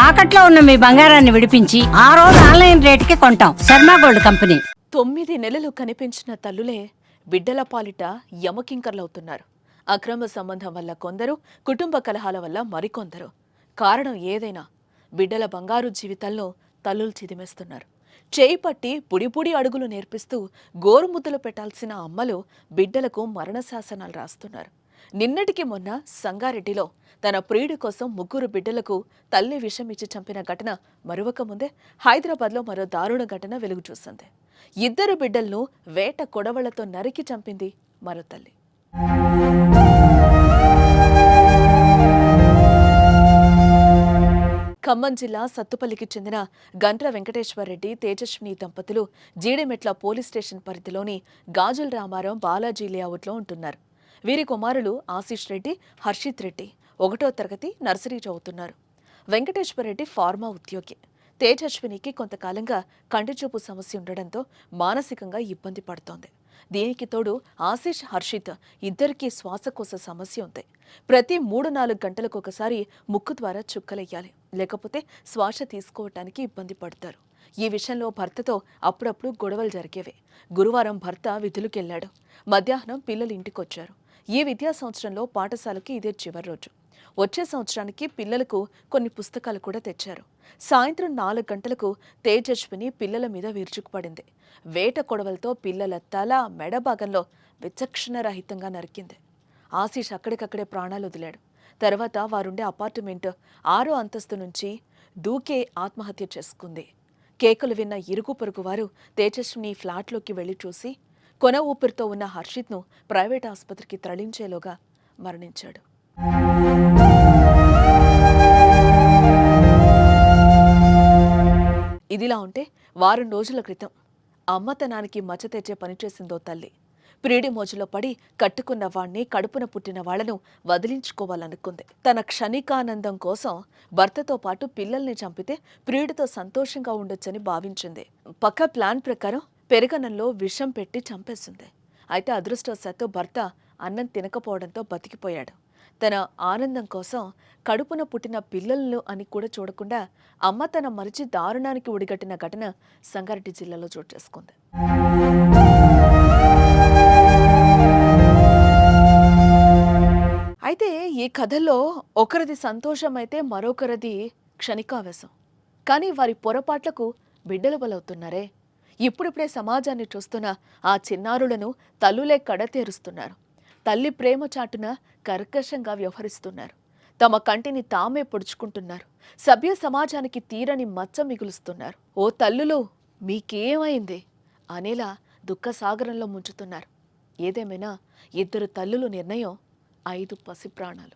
తాకట్లో ఉన్న మీ బంగారాన్ని విడిపించి ఆ రోజు ఆన్లైన్ రేటుకి కొంటాం. Sharma gold company. 9 నెలలు కనిపించిన తల్లులే బిడ్డల పాలిట యమకింకర్లవుతున్నారు. అక్రమ సంబంధం వల్ల కొందరు, కుటుంబ కలహాల వల్ల మరికొందరు. కారణం ఏదైనా బిడ్డల బంగారు జీవితాల్లో తల్లులు చిదిమేస్తున్నారు. చేయి పట్టి పుడిపుడి అడుగులు నేర్పిస్తూ గోరుముద్దలు పెట్టాల్సిన అమ్మలు బిడ్డలకు మరణ శాసనాలు రాస్తున్నారు. నిన్నటికి మొన్న సంగారెడ్డిలో తన ప్రియుడి కోసం 3 బిడ్డలకు తల్లి విషమిచ్చి చంపిన ఘటన మరువక ముందే హైదరాబాద్లో మరో దారుణ ఘటన వెలుగు చూసింది. 2 బిడ్డలను వేట కొడవళ్లతో నరికి చంపింది మరో తల్లి. ఖమ్మం జిల్లా సత్తుపల్లికి చెందిన గంట్ర వెంకటేశ్వరరెడ్డి, తేజస్విని దంపతులు జీడిమెట్ల పోలీస్ స్టేషన్ పరిధిలోని గాజుల రామారం బాలాజీ లేఅవుట్లో ఉంటున్నారు. వీరి కుమారులు ఆశీష్ రెడ్డి, హర్షిత్ రెడ్డి 1వ తరగతి నర్సరీ చదువుతున్నారు. వెంకటేశ్వరరెడ్డి ఫార్మా ఉద్యోగి. తేజస్వినికి కొంతకాలంగా కంటిచూపు సమస్య ఉండడంతో మానసికంగా ఇబ్బంది పడుతోంది. దీనికి తోడు ఆశీష్, హర్షిత్ ఇద్దరికీ శ్వాసకోశ సమస్య ఉంది. ప్రతి 3-4 గంటలకు ఒకసారి ముక్కు ద్వారా చుక్కలెయ్యాలి, లేకపోతే శ్వాస తీసుకోవటానికి ఇబ్బంది పడతారు. ఈ విషయంలో భర్తతో అప్పుడప్పుడు గొడవలు జరిగేవి. గురువారం భర్త విధులకెళ్లాడు. మధ్యాహ్నం పిల్లలు ఇంటికొచ్చారు. ఈ విద్యా సంవత్సరంలో పాఠశాలకు ఇదే చివరి రోజు. వచ్చే సంవత్సరానికి పిల్లలకు కొన్ని పుస్తకాలు కూడా తెచ్చారు. సాయంత్రం 4 గంటలకు తేజస్విని పిల్లల మీద విరుచుకుపడింది. వేట కొడవలతో పిల్లల తల, మెడ భాగంలో విచక్షణరహితంగా నరికింది. ఆశీష్ అక్కడికక్కడే ప్రాణాలు వదిలాడు. తర్వాత వారుండే అపార్ట్మెంట్ 6వ అంతస్తు నుంచి దూకే ఆత్మహత్య చేసుకుంది. కేకలు విన్న ఇరుగు పొరుగు వారు తేజస్విని ఫ్లాట్లోకి వెళ్లి చూసి కొన ఊపిరితో ఉన్న హర్షిత్ను ప్రైవేట్ ఆసుపత్రికి తరలించేలోగా మరణించాడు. ఇదిలా ఉంటే వారం రోజుల క్రితం అమ్మతనానికి మచ్చ తెచ్చే పనిచేసిందో తల్లి. ప్రియుడి మోజులో పడి కట్టుకున్న వాణ్ణి, కడుపున పుట్టిన వాళ్లను వదిలించుకోవాలనుకుంది. తన క్షణికానందం కోసం భర్తతో పాటు పిల్లల్ని చంపితే ప్రియుడితో సంతోషంగా ఉండొచ్చని భావించింది. పక్క ప్లాన్ ప్రకారం పెరగనంలో విషం పెట్టి చంపేసింది. అయితే అదృష్టవశాత్తు భర్త అన్నం తినకపోవడంతో బతికిపోయాడు. తన ఆనందం కోసం కడుపున పుట్టిన పిల్లలను అని కూడా చూడకుండా అమ్మ తన మరిచి దారుణానికి ఒడిగట్టిన ఘటన సంగారెడ్డి జిల్లాలో చోటు చేసుకుంది. అయితే ఈ కథల్లో ఒకరిది సంతోషం అయితే మరొకరిది క్షణికావేశం. కానీ వారి పొరపాట్లకు బిడ్డలు బలవుతున్నారే. ఇప్పుడిప్పుడే సమాజాన్ని చూస్తున్న ఆ చిన్నారులను తల్లులే కడతేరుస్తున్నారు. తల్లి ప్రేమ చాటున కర్కశంగా వ్యవహరిస్తున్నారు. తమ కంటిని తామే పొడుచుకుంటున్నారు. సభ్య సమాజానికి తీరని మచ్చ మిగులుస్తున్నారు. ఓ తల్లులు మీకేమైంది అనేలా దుఃఖసాగరంలో ముంచుతున్నారు. ఏదేమైనా 2 తల్లులు నిర్ణయం 5 పసి ప్రాణాలు.